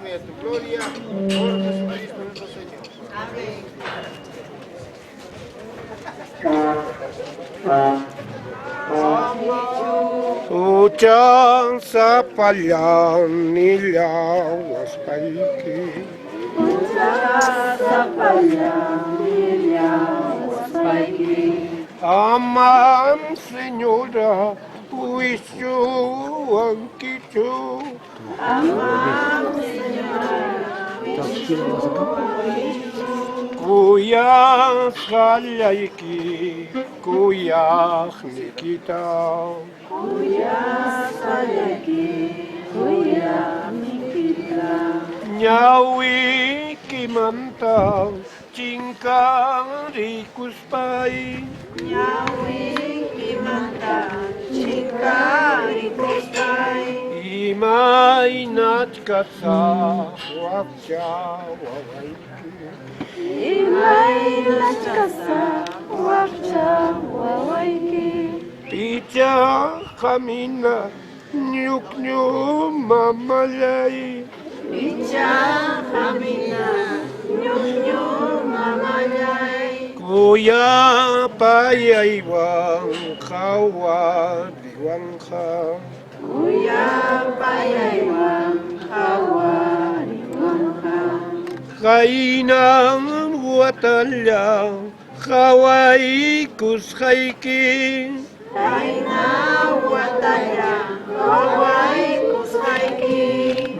vea tu gloria, por Jesucristo nuestro Señor. Amén. Ucang sa palyan nilawas paiki. Ucang sa palyan nilawas paiki. Amam Senyora, wisyo ang kicho. Amam Senyora, wisyo ang kicho. Kuya salayki, kuya Nikita. Kuya salayki, kuya Nikita. Nyawi kimanta, cingkang rikuspai. Nyawi kimanta, cingkang rikuspai. Imay natkasa, wakcha wawaiki. Imay natkasa, wakcha wawaiki. Picha kamina, nyuk mamalay. Picha kamina, nyuk mamalay. Kuya payaywang kawa diwang ka. Kuya payaywang kawa diwang ka. Kainang watalya, kawai kuskaiki. Kainang watalya, kawai kuskaiki.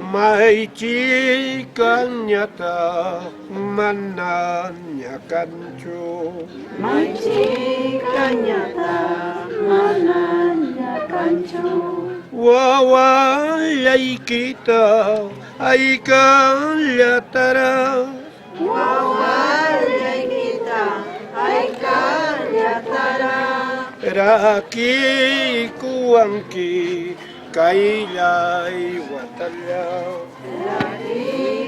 May chikan nyata, mananya kancho. May chikan nyata, mananya kancho. Wawalay kita, ay kalyatara. Wawalay kita, ay kalyatara. Raki kuangki, kailay watalya. Raki